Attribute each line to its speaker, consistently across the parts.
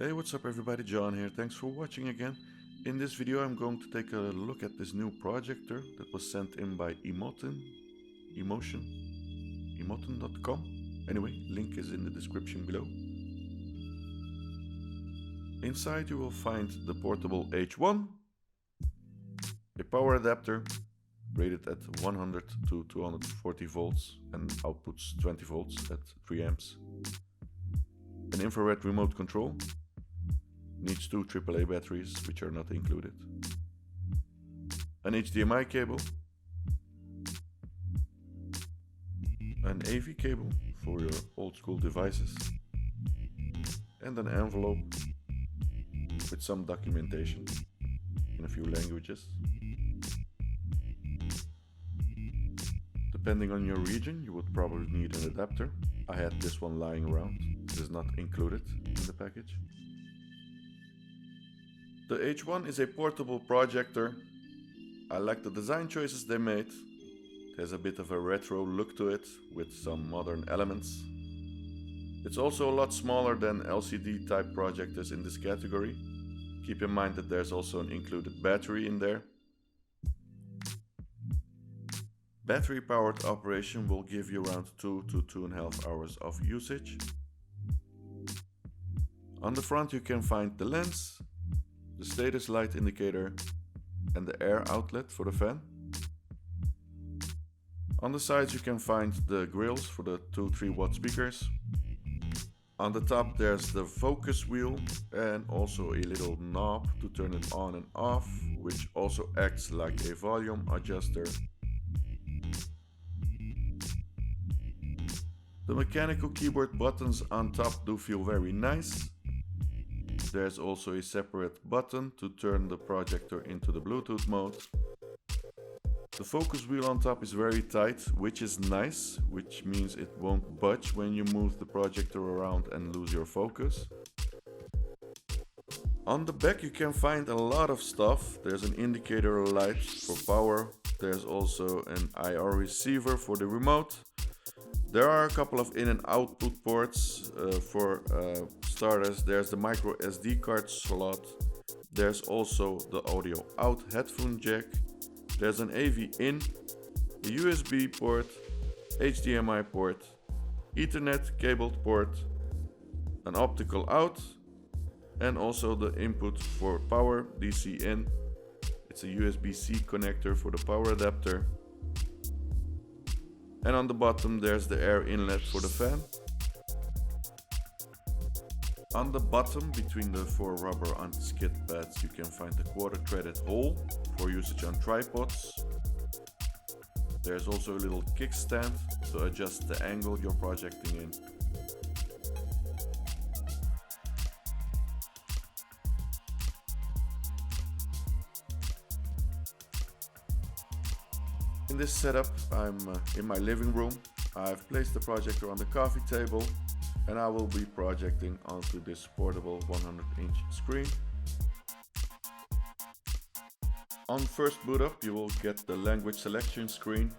Speaker 1: Hey, what's up everybody, John here. Thanks for watching again. In this video I'm going to take a look at this new projector that was sent in by Emotn, Emotn.com. Anyway, link is in the description below. Inside you will find the portable H1, a power adapter rated at 100 to 240 volts and outputs 20 volts at 3 amps. An infrared remote control. Needs two AAA batteries, which are not included. An HDMI cable. An AV cable for your old school devices. And an envelope with some documentation in a few languages. Depending on your region, you would probably need an adapter. I had this one lying around. This is not included in the package. The H1 is a portable projector. I like the design choices they made. There's a bit of a retro look to it with some modern elements. It's also a lot smaller than LCD type projectors in this category. Keep in mind that there's also an included battery in there. Battery powered operation will give you around 2 to 2.5 hours of usage. On the front you can find the lens, the status light indicator and the air outlet for the fan. On the sides you can find the grills for the 2-3 watt speakers. On the top there's the focus wheel and also a little knob to turn it on and off, which also acts like a volume adjuster. The mechanical keyboard buttons on top do feel very nice. There's also a separate button to turn the projector into the Bluetooth mode. The focus wheel on top is very tight, which is nice, which means it won't budge when you move the projector around and lose your focus. On the back you can find a lot of stuff. There's an indicator light for power. There's also an IR receiver for the remote. There are a couple of in and output ports. For starters, there's the micro SD card slot. There's also the audio out headphone jack. There's an AV in, a USB port, HDMI port, Ethernet cabled port, an optical out, and also the input for power DC in. It's a USB-C connector for the power adapter. And on the bottom there's the air inlet for the fan. On the bottom, between the 4 rubber anti-skid pads, you can find the quarter-threaded hole for usage on tripods. There's also a little kickstand to adjust the angle you're projecting in. In this setup, I'm in my living room. I've placed the projector on the coffee table and I will be projecting onto this portable 100-inch screen. On first boot up you will get the language selection screen,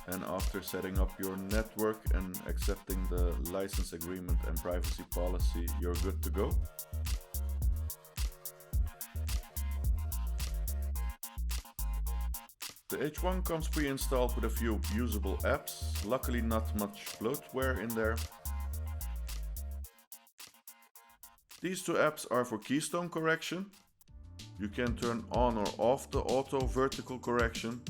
Speaker 1: and after setting up your network and accepting the license agreement and privacy policy, you're good to go. The H1 comes pre-installed with a few usable apps, luckily not much bloatware in there. These two apps are for keystone correction. You can turn on or off the auto vertical correction.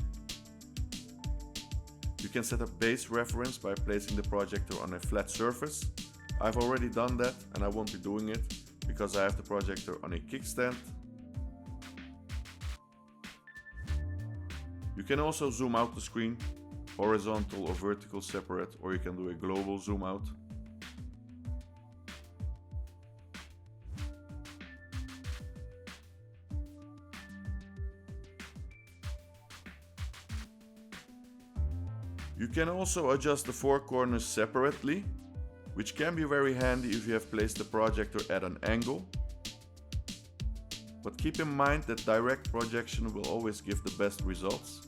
Speaker 1: You can set a base reference by placing the projector on a flat surface. I've already done that and I won't be doing it because I have the projector on a kickstand. You can also zoom out the screen, horizontal or vertical separate, or you can do a global zoom out. You can also adjust the 4 corners separately, which can be very handy if you have placed the projector at an angle. But keep in mind that direct projection will always give the best results.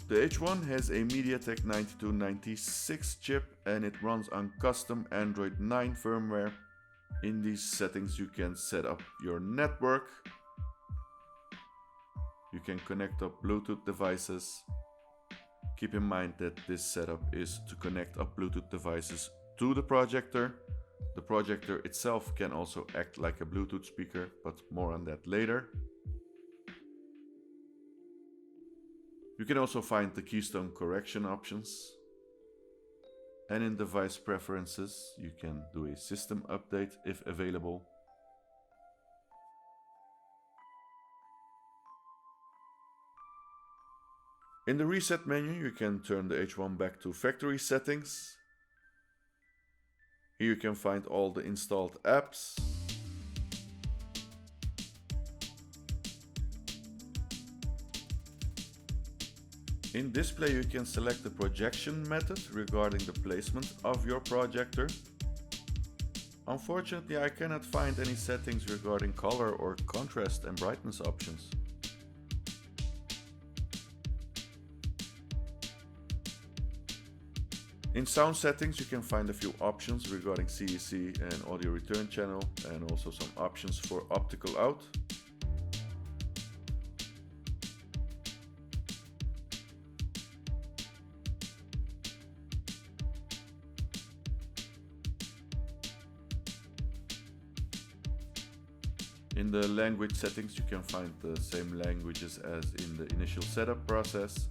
Speaker 1: The H1 has a MediaTek 9296 chip and it runs on custom Android 9 firmware. In these settings you can set up your network. You can connect up Bluetooth devices. Keep in mind that this setup is to connect up Bluetooth devices to the projector. The projector itself can also act like a Bluetooth speaker, but more on that later. You can also find the keystone correction options. And in device preferences, you can do a system update if available. In the reset menu, you can turn the H1 back to factory settings. Here you can find all the installed apps. In display you can select the projection method regarding the placement of your projector. Unfortunately, I cannot find any settings regarding color or contrast and brightness options. In sound settings you can find a few options regarding CDC and audio return channel, and also some options for optical out. In the language settings you can find the same languages as in the initial setup process.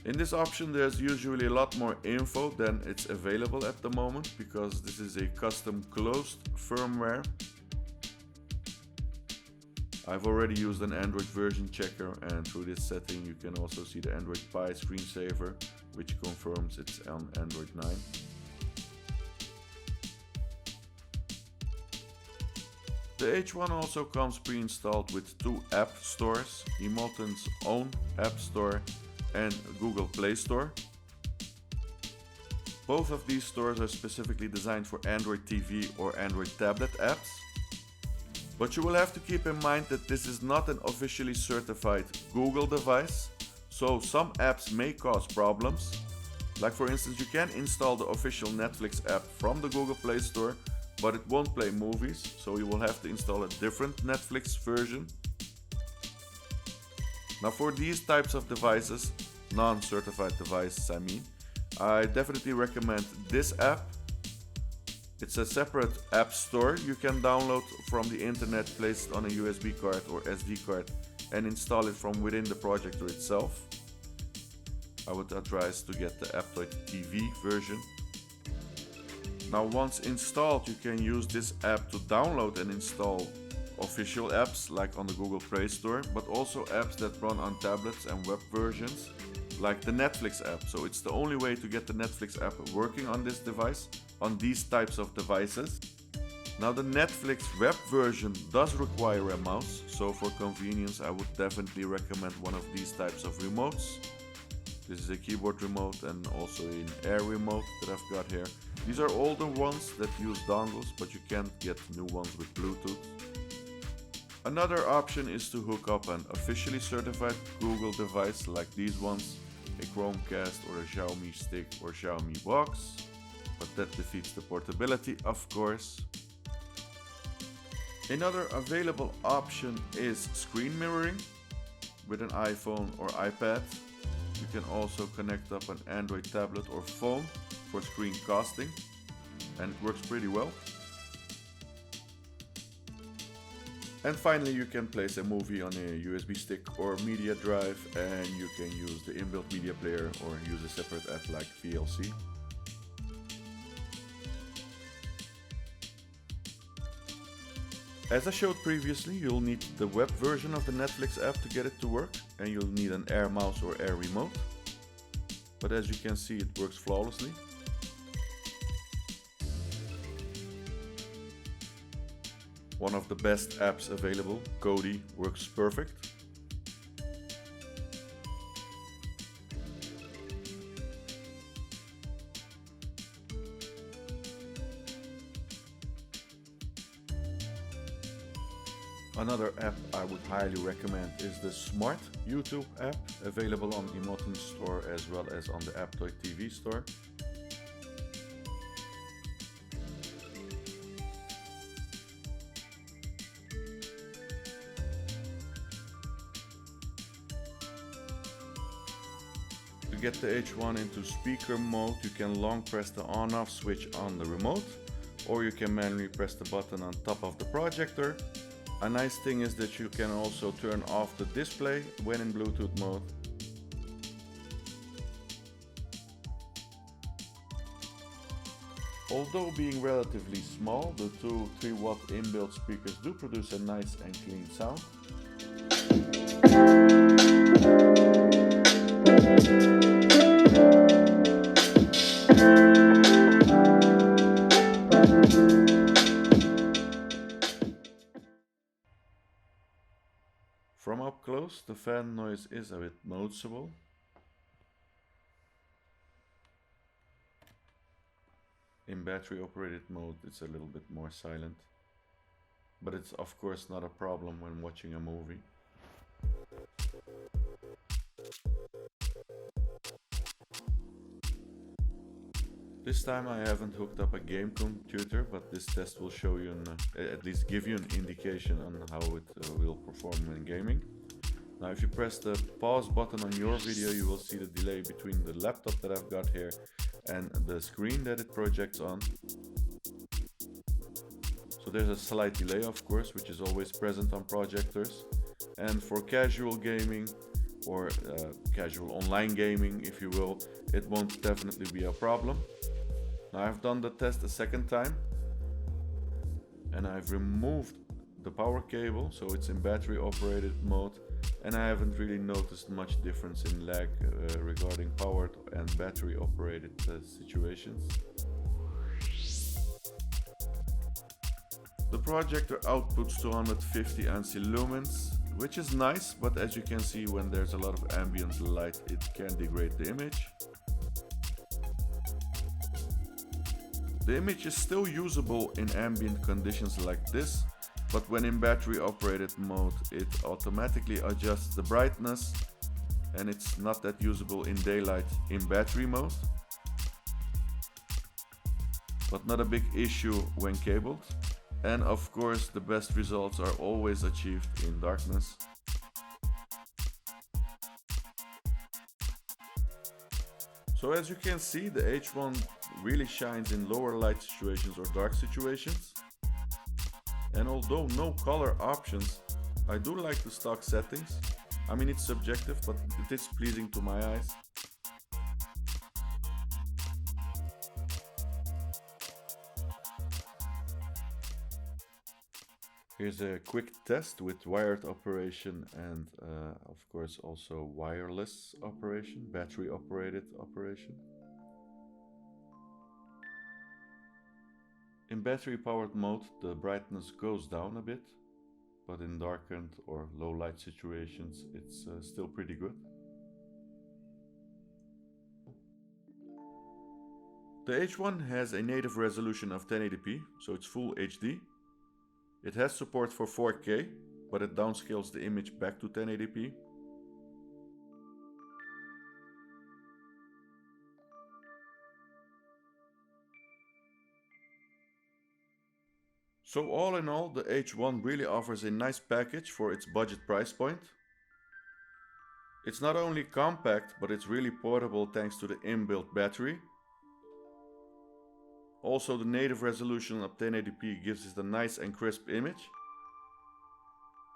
Speaker 1: In this option there's usually a lot more info than it's available at the moment, because this is a custom closed firmware. I've already used an Android version checker, and through this setting you can also see the Android Pie screensaver, which confirms it's on Android 9. The H1 also comes pre-installed with two app stores, Emotn's own app store and Google Play Store. Both of these stores are specifically designed for Android TV or Android tablet apps. But you will have to keep in mind that this is not an officially certified Google device, so some apps may cause problems. Like for instance, you can install the official Netflix app from the Google Play Store, but it won't play movies, so you will have to install a different Netflix version. Now for these types of devices, non-certified devices I definitely recommend this app. It's a separate app store you can download from the internet, place it on a USB card or SD card and install it from within the projector itself. I would advise to get the Aptoide TV version. Now once installed you can use this app to download and install official apps like on the Google Play Store, but also apps that run on tablets and web versions like the Netflix app. So it's the only way to get the Netflix app working on this device, on these types of devices. Now the Netflix web version does require a mouse, so for convenience I would definitely recommend one of these types of remotes. This is a keyboard remote and also an air remote that I've got here. These are older ones that use dongles, but you can't get new ones with Bluetooth. Another option is to hook up an officially certified Google device like these ones, a Chromecast or a Xiaomi stick or Xiaomi box, but that defeats the portability, of course. Another available option is screen mirroring with an iPhone or iPad. You can also connect up an Android tablet or phone for screen casting, and it works pretty well. And finally you can place a movie on a USB stick or media drive, and you can use the inbuilt media player or use a separate app like VLC. As I showed previously, you'll need the web version of the Netflix app to get it to work, and you'll need an Air mouse or Air remote. But as you can see, it works flawlessly. One of the best apps available, Kodi, works perfect. Another app I would highly recommend is the Smart YouTube app, available on Emotn store as well as on the Aptoide TV store. To get the H1 into speaker mode, you can long press the on-off switch on the remote, or you can manually press the button on top of the projector. A nice thing is that you can also turn off the display when in Bluetooth mode. Although being relatively small, the two 3-watt inbuilt speakers do produce a nice and clean sound. From up close, the fan noise is a bit noticeable. In battery operated mode, it's a little bit more silent, but it's of course not a problem when watching a movie. This time I haven't hooked up a game computer, but this test will show you, at least give you an indication on how it will perform when gaming. Now if you press the pause button on your video, you will see the delay between the laptop that I've got here and the screen that it projects on. So there's a slight delay, of course, which is always present on projectors. And for casual gaming or casual online gaming, if you will, it won't definitely be a problem. Now I've done the test a second time and I've removed the power cable, so it's in battery operated mode, and I haven't really noticed much difference in lag regarding powered and battery operated situations. The projector outputs 250 ANSI lumens, which is nice, but as you can see, when there's a lot of ambient light, it can degrade the image. The image is still usable in ambient conditions like this, but when in battery operated mode, it automatically adjusts the brightness and it's not that usable in daylight in battery mode. But not a big issue when cabled. And of course, the best results are always achieved in darkness. So as you can see, the H1 really shines in lower light situations or dark situations. And although no color options, I do like the stock settings. I mean, it's subjective, but it is pleasing to my eyes. Here's a quick test with wired operation and of course also wireless operation, battery operated operation. In battery powered mode, the brightness goes down a bit, but in darkened or low light situations it's still pretty good. The H1 has a native resolution of 1080p, so it's full HD. It has support for 4K, but it downscales the image back to 1080p. So all in all, the H1 really offers a nice package for its budget price point. It's not only compact, but it's really portable thanks to the inbuilt battery. Also, the native resolution of 1080p gives it a nice and crisp image.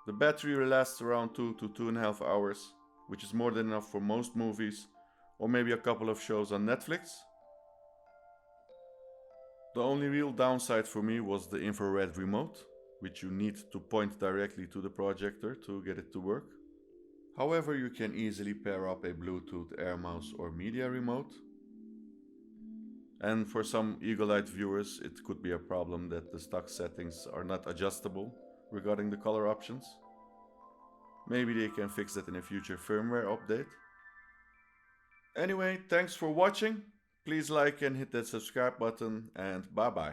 Speaker 1: The battery lasts around 2 to 2.5 hours, which is more than enough for most movies or maybe a couple of shows on Netflix. The only real downside for me was the infrared remote, which you need to point directly to the projector to get it to work. However, you can easily pair up a Bluetooth air mouse or media remote. And for some eagle-eyed viewers, it could be a problem that the stock settings are not adjustable regarding the color options. Maybe they can fix that in a future firmware update. Anyway, thanks for watching. Please like and hit that subscribe button, and bye bye.